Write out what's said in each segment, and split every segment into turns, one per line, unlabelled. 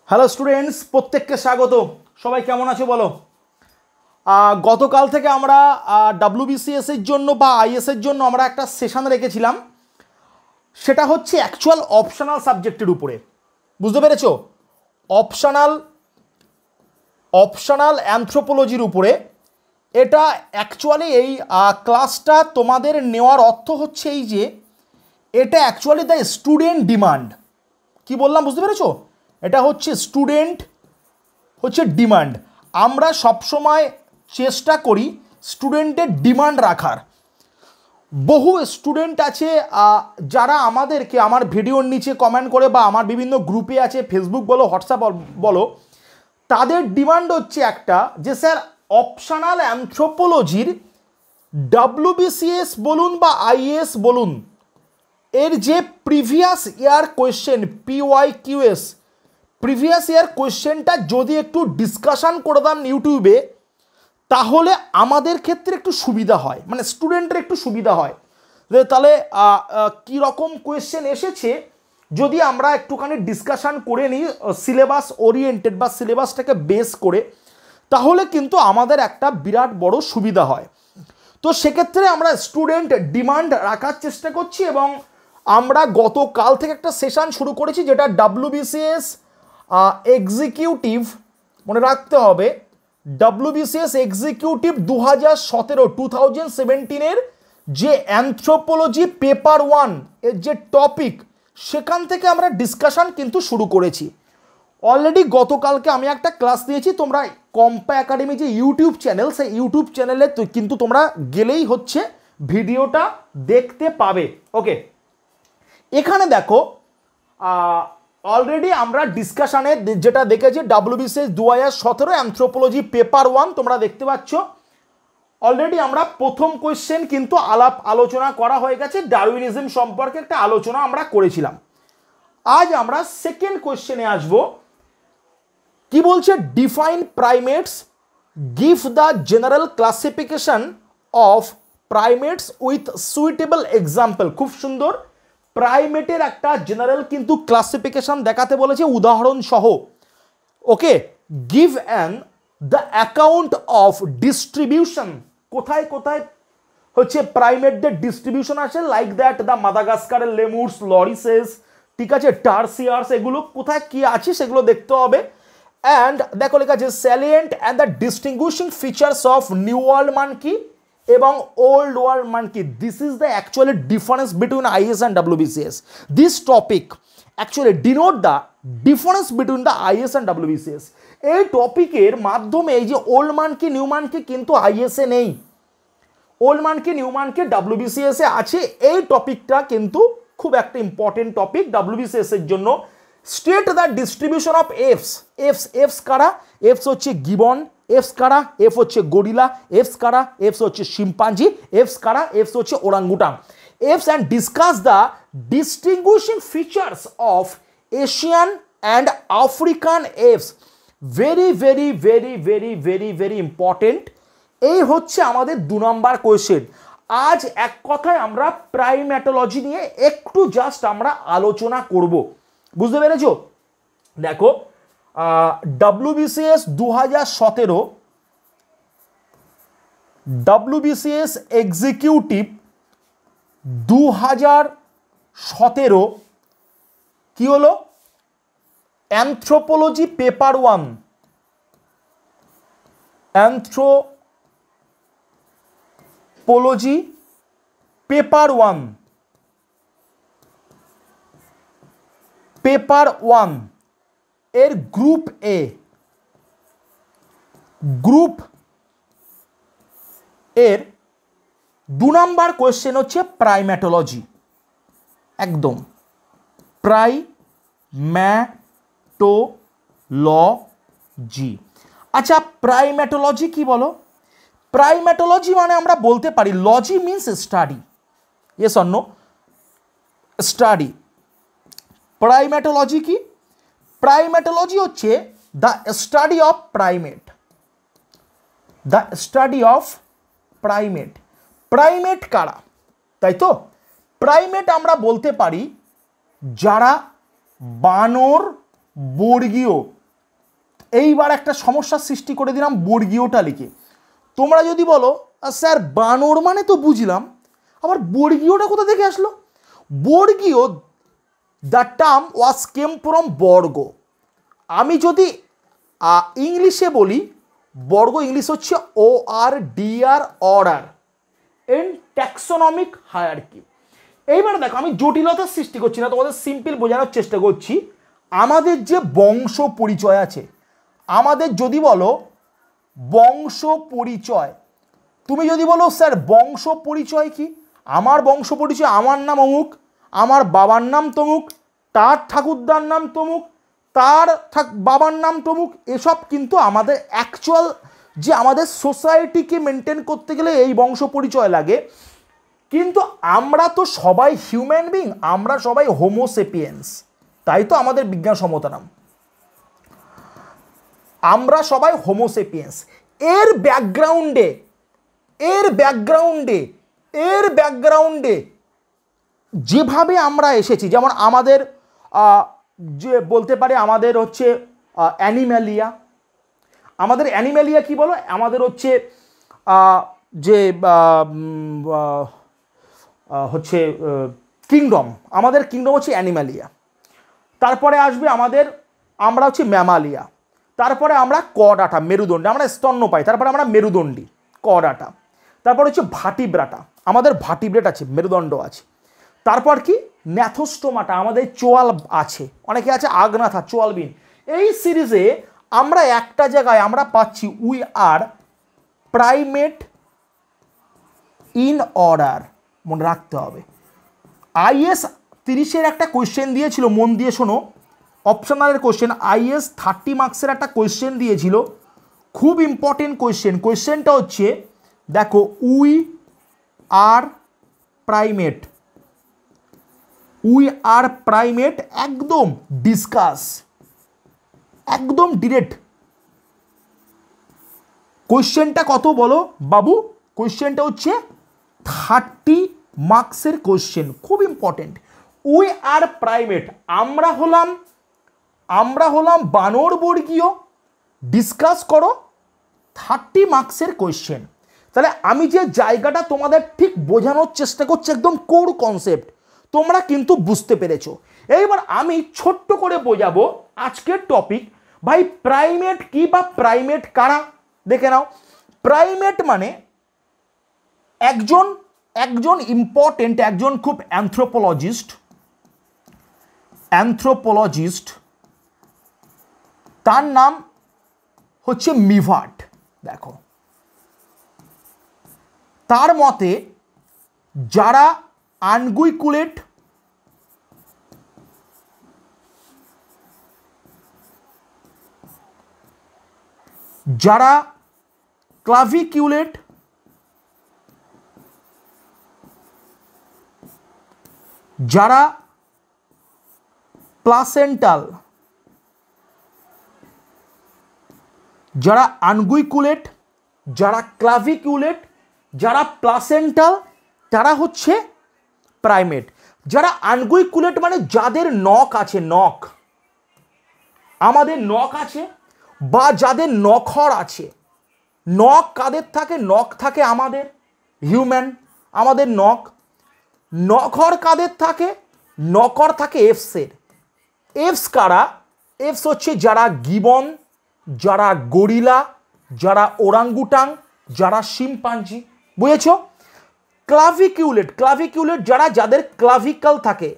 Hello students, প্রত্যেককে স্বাগত। সবাই কেমন আছো বলো। গতকাল থেকে আমরা ডাব্লিউবিসিএস এর জন্য বা আইএস এর জন্য আমরা একটা সেশন রেখেছিলাম, সেটা হচ্ছে অ্যাকচুয়াল অপশনাল সাবজেক্টের উপরে। বুঝতে পেরেছো? অপশনাল অ্যানথ্রোপোলজির উপরে। এটা অ্যাকচুয়ালি এই ক্লাসটা তোমাদের নেওয়ার অর্থ হচ্ছে এই যে এটা অ্যাকচুয়ালি দ্য স্টুডেন্ট ডিমান্ড। কি বললাম বুঝতে পেরেছো? এটা হচ্ছে স্টুডেন্ট ডিমান্ড। আমরা সবসময় চেষ্টা করি স্টুডেন্টের ডিমান্ড রাখার। বহু স্টুডেন্ট আছে যারা আমাদেরকে আমার ভিডিওর নিচে কমেন্ট করে বা আমার বিভিন্ন গ্রুপে আছে, ফেসবুক বলো হোয়াটসঅ্যাপ বলো, তাদের ডিমান্ড হচ্ছে একটা যে স্যার অপশনাল অ্যানথ্রোপোলজির ডাব্লিউবিসিএস বলুন বা আইএস বলুন, এর যে previous year question PYQS previous year কোয়েশ্চেনটা যদি একটু ডিসকাশন করে দেন ইউটিউবে, তাহলে আমাদের ক্ষেত্রে একটু সুবিধা হয়, মানে স্টুডেন্টের একটু সুবিধা হয়। তাহলে কীরকম কোয়েশ্চেন এসেছে যদি আমরা একটুখানি ডিসকাশন করে নিই সিলেবাস ওরিয়েন্টেড বা সিলেবাসটাকে বেস করে, তাহলে কিন্তু আমাদের একটা বিরাট বড় সুবিধা হয়। তো সেক্ষেত্রে আমরা স্টুডেন্ট ডিমান্ড রাখার চেষ্টা করছি এবং আমরা গতকাল থেকে একটা সেশন শুরু করেছি যেটা ডাব্লিউবিসিএস এক্সিকিউটিভ, মনে রাখতে হবে ডাব্লিউবিসিএস এক্সিকিউটিভ 2017 যে অ্যানথ্রোপোলজি পেপার 1 এর যে টপিক, সেখান থেকে আমরা ডিসকাশন কিন্তু শুরু করেছি। অলরেডি গতকালকে আমি একটা ক্লাস দিয়েছি, তোমরা কম্পা একাডেমি যে ইউটিউব চ্যানেল, সেই ইউটিউব চ্যানেলে কিন্তু তোমরা গেলেই হচ্ছে ভিডিওটা দেখতে পাবে। ওকে, এখানে দেখো অলরেডি আমরা ডিসকাশনে যেটা দেখেছি ডাব্লিউবিসিএস 2017 অ্যানথ্রোপোলজি পেপার 1 তোমরা দেখতে পাচ্ছ। অলরেডি আমরা প্রথম কোয়েশ্চেন কিন্তু আলোচনা করা হয়ে গেছে, ডারউইনিজম সম্পর্কে একটা আলোচনা আমরা করেছিলাম। আজ আমরা সেকেন্ড কোয়েশ্চেনে আসব। কি বলছে? Define primates, give the general classification of primates with suitable example. খুব সুন্দর, প্রাইমেটের একটা জেনারেল কিন্তু ক্লাসিফিকেশন দেখাতে বলেছে উদাহরণ সহ। Okay, give the account of distribution, কোথায় কোথায় হচ্ছে প্রাইমেটদের ডিস্ট্রিবিউশন আছে, লাইক দ্যাট দ্য মাদাগাস্কারের লেমুরস, লরিসেস, ঠিক আছে, টার্সিয়ার্স, এগুলো কোথায় কি আছে সেগুলো দেখতে হবে। অ্যান্ড দেখো লেখা আছে salient and the distinguishing features of new world monkey এবং old world monkey. This is the actually difference between IS and WBCS. This topic actually denote the difference between the IS and WBCS. এই টপিকের মাধ্যমে এই যে old monkey new monkey কিন্তু আইএসএ নেই, old monkey new monkey WBCS এ আছে। এই টপিকটা কিন্তু খুব একটা ইম্পর্টেন্ট টপিক ডাব্লিউবিসিএস এর জন্য। State the distribution of এফস। এফস কারা? এফস হচ্ছে গিবন। এফস কারা? এফ হচ্ছে গরিলা। এফস কারা? এফস হচ্ছে শিম্পাঞ্জি। এফস কারা? এফস হচ্ছে orangutan. Apes and discuss the distinguishing features of Asian and African apes. Very very very very very very important. এই হচ্ছে আমাদের 2 নম্বর কোয়েশ্চেন। আজ এক কথায় আমরা প্রাইমেটোলজি নিয়ে একটু জাস্ট আমরা আলোচনা করব। বুঝতে পেরেছো? দেখো ডাব্লিউবিসিএস 2017 ডাব্লিউবিসিএস এক্সিকিউটিভ 2017 কি হলো? অ্যানথ্রোপোলজি পেপার 1, অ্যানথ্রোপোলজি পেপার 1 এর গ্রুপ এ, এর 2 নম্বর কোয়েশ্চেন হচ্ছে প্রাইমেটোলজি। একদম প্রাইমেটোলজি। আচ্ছা, প্রাইমেটোলজি কি বলো? প্রাইমেটোলজি মানে আমরা বলতে পারি logy means study. Yes or no? Study. Primatology কি? প্রাইমেটোলজি হচ্ছে the study of primate. The study of primate. Primate কারা? তাই তো, প্রাইমেট আমরা বলতে পারি যারা বানর বর্গীয় এইবার একটা সমস্যার সৃষ্টি করে দিলাম বর্গীয়টা লিখে। তোমরা যদি বলো স্যার বানর মানে তো বুঝলাম, আবার বর্গীয়টা কোথা থেকে আসলো? বর্গীয়, the term was came from বর্গ। আমি যদি ইংলিশে বলি, বর্গ ইংলিশ হচ্ছে ORDR, order and taxonomic hierarchy. এইবার দেখো, আমি জটিলতার সৃষ্টি করছি না, তোমাদের সিম্পল বোঝানোর চেষ্টা করছি। আমাদের যে বংশ পরিচয় আছে, আমাদের যদি বলো বংশ পরিচয়, তুমি যদি বলো স্যার বংশ পরিচয় কি, আমার বংশ পরিচয় আমার নাম অমুক, আমার বাবার নাম তমুক, তার ঠাকুরদার নাম তমুক, তার বাবার নাম তমুক, এসব কিন্তু আমাদের অ্যাকচুয়াল যে আমাদের সোসাইটিকে মেনটেন করতে গেলে এই বংশ পরিচয় লাগে। কিন্তু আমরা তো সবাই হিউম্যান বিং, আমরা সবাই হোমোসেপিয়েন্স, তাই তো আমাদের বিজ্ঞানসম্মত নাম, আমরা সবাই হোমোসেপিয়েন্স। এর ব্যাকগ্রাউন্ডে এর ব্যাকগ্রাউন্ডে এর ব্যাকগ্রাউন্ডে যেভাবে আমরা এসেছি, যেমন আমাদের যে বলতে পারে আমাদের হচ্ছে অ্যানিম্যালিয়া, আমাদের অ্যানিম্যালিয়া কি বলো, আমাদের হচ্ছে যে হচ্ছে কিংডম, আমাদের কিংডম হচ্ছে অ্যানিম্যালিয়া। তারপরে আসবে আমাদের, আমরা হচ্ছে ম্যামালিয়া। তারপরে আমরা কর্ডাটা, মেরুদণ্ডী, আমরা স্তন্যপায়ী। তারপরে আমরা মেরুদণ্ডী, কর্ডাটা। তারপর হচ্ছে ভাটিব্রাটা, আমাদের ভাটিব্রেট আছে, মেরুদণ্ড আছে। তারপর কি ন্যাথোস্টোমাটা, আমাদের চোয়াল আছে, অনেকে আছে আগ্নাথা, চোয়ালবিন। এই সিরিজে আমরা একটা জায়গায় আমরা পাচ্ছি we are primate in order, মনে রাখতে হবে। IS 30-এর একটা কোয়েশ্চেন দিয়েছিল, মন দিয়ে শোনো, অপশনালের কোয়েশ্চেন, IS 30 মার্কসের একটা কোয়েশ্চেন দিয়েছিল, খুব ইম্পর্টেন্ট কোয়েশ্চেন। কোয়েশ্চেনটা হচ্ছে দেখো, we are primate, we are primate, একদম ডিসকাস, একদম ডিরেক্ট। কোয়েশ্চেনটা কত বলো বাবু? কোয়েশ্চেনটা হচ্ছে 30 মার্কসের কোয়েশ্চেন, খুব ইম্পর্টেন্ট। উই আর প্রাইমেট, আমরা হলাম বানর বর্গীয়, ডিসকাস করো, 30 মার্কসের কোয়েশ্চেন। তাহলে আমি যে জায়গাটা তোমাদের ঠিক বোঝানোর চেষ্টা করছি, একদম কোর কনসেপ্ট, তোমরা কিন্তু বুঝতে পেরেছো। এইবার আমি ছোট্ট করে বোঝাবো আজকের টপিক। ভাই প্রাইমেট কি বা প্রাইমেট কারা, দেখে নাও। প্রাইমেট মানে একজন ইম্পর্টেন্ট, একজন খুব অ্যানথ্রোপোলজিস্ট, তার নাম হচ্ছে মিভার্ট। দেখো, তার মতে যারা আনগুইকুলেট, যারা ক্লাভিকিউলেট, যারা প্লাসেন্টাল, যারা আনগুইকুলেট, যারা ক্লাভিকিউলেট, যারা প্লাসেন্টাল, তারা হচ্ছে প্রাইমেট। যারা আনগুইকুলেট মানে যাদের নখ আছে, নখ, আমাদের নখ আছে, বা যাদের নখর আছে। নখ কাদের থাকে? নখ থাকে আমাদের হিউম্যান, আমাদের নখ। নখর কাদের থাকে? নখর থাকে এফসের। এফস কারা? এফস হচ্ছে যারা গিবন, যারা গরিলা, যারা ওরাঙ্গুটাং, যারা শিম্পাঞ্জি। বুঝেছ? ক্লাভিকিউলেট যারা, যাদের ক্লাভিকাল থাকে।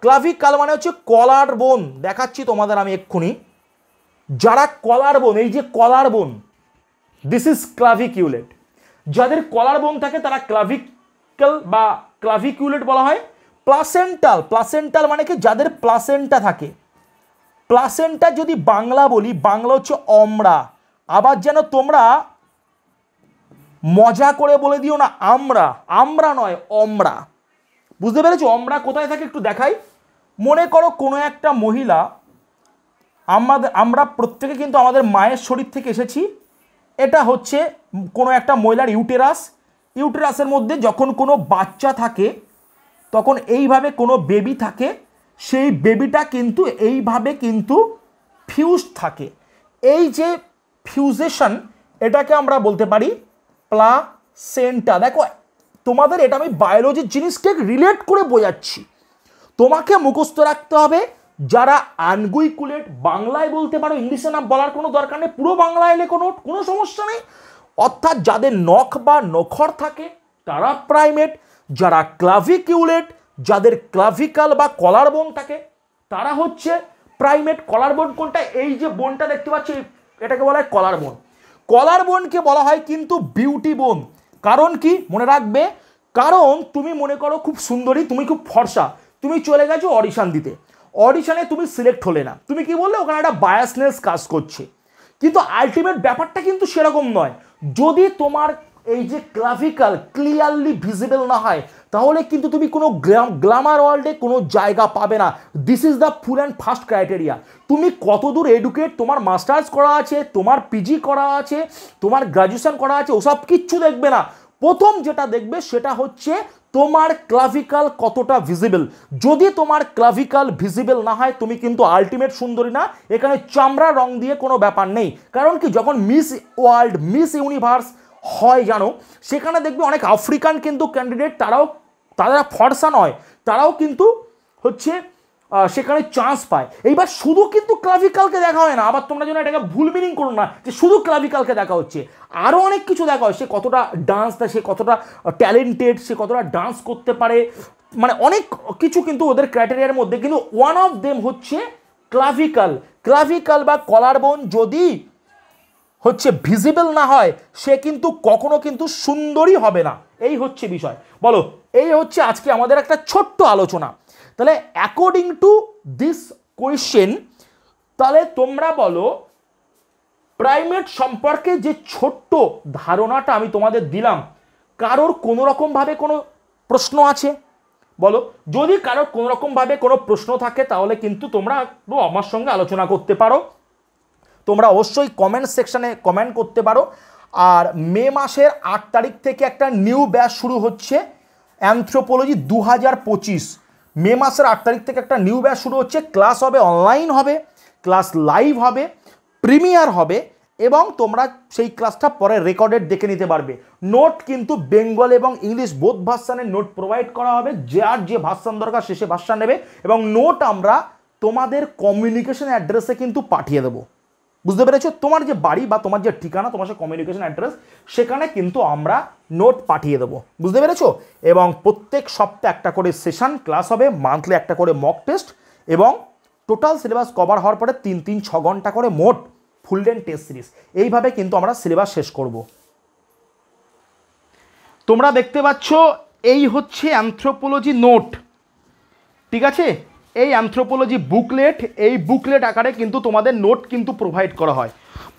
ক্লাভিকাল মানে হচ্ছে কলার বোন, দেখাচ্ছি তোমাদের আমি এক্ষুনি। যারা কলার বোন, এই যে কলার বোন, দিস ইজ ক্লাভিকিউলেট। যাদের কলার বোন থাকে তারা ক্লাভিকাল বা ক্লাভিকিউলেট বলা হয়। প্লাসেন্টাল মানে কি? যাদের প্লাসেন্টা থাকে। প্লাসেন্টা যদি বাংলা বলি, বাংলা হচ্ছে অমরা। আবার যেন তোমরা মজা করে বলে দিও না আমরা নয়, অমরা। বুঝতে পেরেছো? অমরা কোথায় থাকে একটু দেখাই। মনে করো কোনো একটা মহিলা, আমরা প্রত্যেকে কিন্তু আমাদের মায়ের শরীর থেকে এসেছি। এটা হচ্ছে কোনো একটা মহিলার ইউটেরাসের মধ্যে যখন কোনো বাচ্চা থাকে, তখন এইভাবে কোনো বেবি থাকে, সেই বেবিটা কিন্তু এইভাবে কিন্তু ফিউজ থাকে, এই যে ফিউজেশন এটাকে আমরা বলতে পারি প্লাসেন্টা। দেখো তোমাদের এটা আমি বায়োলজির জিনিসকে রিলেট করে বোঝাচ্ছি, তোমাকে মুখস্থ রাখতে হবে। যারা আনগুইকুলেট, বাংলায় বলতে পারো, ইংলিশে না বলার কোনো দরকার নেই, পুরো বাংলায় এলে কোনো সমস্যা নেই। অর্থাৎ যাদের নখ বা নখর থাকে তারা প্রাইমেট, যারা ক্লাভিকিউলেট, যাদের ক্লাভিকাল বা কলার বোন থাকে তারা হচ্ছে প্রাইমেট। কলার বোন কোনটা? এই যে বোনটা দেখতে পাচ্ছি এটাকে বলা হয় কলার বোন। কলার বোনকে বলা হয় কিন্তু বিউটি বোন। কারণ কি মনে রাখবে, কারণ তুমি মনে করো খুব সুন্দরী, তুমি খুব ফর্সা, তুমি চলে গেছো অডিশন দিতে, অডিশনে তুমি সিলেক্ট হলে না, তুমি কি বললে ওখানে একটা বায়াসনেস কাজ করছে, কিন্তু আলটিমেট ব্যাপারটা কিন্তু সেরকম নয়। যদি তোমার এই যে ক্লাভিকাল ক্লিয়ারলি ভিজিবল না হয় তাহলে কিন্তু তুমি কোনো গ্ল্যামার ওয়ার্ল্ডে কোনো জায়গা পাবে না। This is the full and first criteria. তুমি কতদূর এডুকেট, তোমার মাস্টার্স করা আছে, তোমার পিজি করা আছে, তোমার গ্রাজুয়েশন করা আছে, ওসব কিচ্ছু দেখবে না। প্রথম যেটা দেখবে সেটা হচ্ছে তোমার ক্লাভিকাল কতটা ভিজিবল। যদি তোমার ক্লাভিকাল ভিজিবল না হয় তুমি কিন্তু আলটিমেট সুন্দরী না। এখানে চামড়া রং দিয়ে কোনো ব্যাপার নেই। কারণ কি যখন মিস ওয়ার্ল্ড, মিস ইউনিভার্স হয় জানো, সেখানে দেখবে অনেক আফ্রিকান কিন্তু ক্যান্ডিডেট, তারা ফর্সা নয়, তারাও কিন্তু হচ্ছে সেখানে চান্স পায়। এইবার শুধু কিন্তু ক্লাভিকালকে দেখা হয় না, আবার তোমরা যেন এটাকে ভুল মিনিং করো না যে শুধু ক্লাভিকালকে দেখা হচ্ছে, আরও অনেক কিছু দেখা হয়। সে কতটা ডান্স দেয়, সে কতটা ট্যালেন্টেড, সে কতটা ডান্স করতে পারে, মানে অনেক কিছু কিন্তু ওদের ক্রাইটেরিয়ার মধ্যে, কিন্তু ওয়ান অফ দেম হচ্ছে ক্লাভিকাল। ক্লাভিকাল বা কলার বোন যদি হচ্ছে ভিজিবল না হয় সে কিন্তু কখনো কিন্তু সুন্দরী হবে না। এই হচ্ছে বিষয়। বলো, এই হচ্ছে আজকে আমাদের একটা ছোট্ট আলোচনা। তাহলে অ্যাকর্ডিং টু দিস কোয়েশ্চেন, তাহলে তোমরা বলো প্রাইমেট সম্পর্কে যে ছোট্ট ধারণাটা আমি তোমাদের দিলাম, কারোর কোনো রকমভাবে কোনো প্রশ্ন আছে? বলো, যদি কারোর কোনো রকমভাবে কোনো প্রশ্ন থাকে তাহলে কিন্তু তোমরা একটু আমার সঙ্গে আলোচনা করতে পারো। তোমরা অবশ্যই কমেন্ট সেকশানে কমেন্ট করতে পারো। আর মে মাসের 8 তারিখ থেকে একটা নিউ ব্যাচ শুরু হচ্ছে অ্যানথ্রোপোলজি 2025। মে মাসের 8 তারিখ থেকে একটা নিউ ব্যাচ শুরু হচ্ছে। ক্লাস হবে, অনলাইন হবে, ক্লাস লাইভ হবে, প্রিমিয়ার হবে, এবং তোমরা সেই ক্লাসটা পরে রেকর্ডেড দেখে নিতে পারবে। নোট কিন্তু বেঙ্গল এবং ইংলিশ বোথ ভার্সানের নোট প্রোভাইড করা হবে। যার যে ভার্সান দরকার সে ভার্সান নেবে, এবং নোট আমরা তোমাদের কমিউনিকেশন অ্যাড্রেসে কিন্তু পাঠিয়ে দেবো। বুঝতে পেরেছো? তোমার যে বাড়ি বা তোমার যে ঠিকানা, তোমার সে কমিউনিকেশন অ্যাড্রেস, সেখানে কিন্তু আমরা নোট পাঠিয়ে দেবো। বুঝতে পেরেছো? এবং প্রত্যেক সপ্তাহে একটা করে সেশন ক্লাস হবে, মান্থলি একটা করে মক টেস্ট, এবং টোটাল সিলেবাস কভার হওয়ার পরে 3-6 ঘন্টা করে মোট ফুল ডে টেস্ট সিরিজ। এইভাবে কিন্তু আমরা সিলেবাস শেষ করব। তোমরা দেখতে পাচ্ছ এই হচ্ছে অ্যানথ্রোপোলজি নোট, ঠিক আছে? এই অ্যানথ্রোপোলজি বুকলেট, এই বুকলেট আকারে কিন্তু তোমাদের নোট কিন্তু প্রোভাইড করা হয়।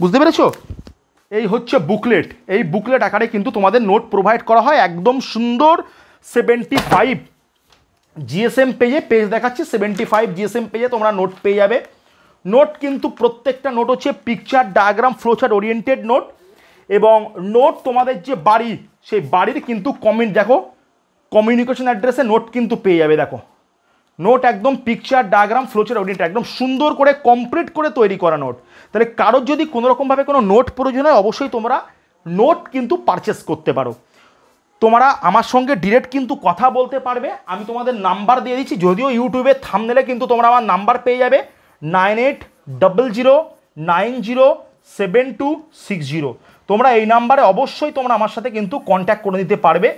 বুঝতে পেরেছো? এই হচ্ছে বুকলেট, এই বুকলেট আকারে কিন্তু তোমাদের নোট প্রোভাইড করা হয়। একদম সুন্দর 75 জিএসএম পেজে, পেজ দেখাচ্ছি 75 জিএসএম পেজে তোমরা নোট পেয়ে যাবে। নোট কিন্তু প্রত্যেকটা নোট হচ্ছে picture, diagram, flowchart oriented note, এবং নোট তোমাদের যে বাড়ি, সেই বাড়ির কিন্তু কমেন্ট দেখো, কমিউনিকেশন অ্যাড্রেসে নোট কিন্তু পেয়ে যাবে। দেখো নোট একদম পিকচার, ডায়াগ্রাম, ফ্লোচার্ট ওরিয়েন্টেড, একদম সুন্দর করে কমপ্লিট করে তৈরি করা নোট। তাহলে কারোর যদি কোনো রকমভাবে কোনো নোট প্রয়োজন হয় অবশ্যই তোমরা নোট কিন্তু পারচেস করতে পারো। তোমরা আমার সঙ্গে ডিরেক্ট কিন্তু কথা বলতে পারবে। আমি তোমাদের নাম্বার দিয়ে দিচ্ছি, যদিও ইউটিউবে থাম্বনেলে কিন্তু তোমরা আমার নাম্বার পেয়ে যাবে 9800907260। তোমরা এই নাম্বারে অবশ্যই তোমরা আমার সাথে কিন্তু কন্ট্যাক্ট করে নিতে পারবে।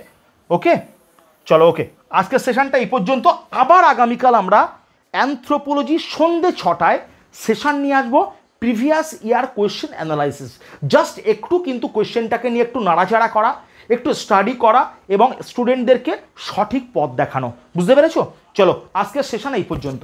ওকে, চলো, ওকে, আজকের সেশনটা এই পর্যন্ত। আবার আগামীকাল আমরা অ্যানথ্রোপোলজি সন্ধ্যে 6টায় সেশন নিয়ে আসবো, previous year question analysis. Just একটু কিন্তু কোয়েশ্চেনটাকে নিয়ে একটু নাড়াচাড়া করা, একটু স্টাডি করা, এবং স্টুডেন্টদেরকে সঠিক পথ দেখানো। বুঝতে পেরেছো? চলো, আজকের সেশন এই পর্যন্ত।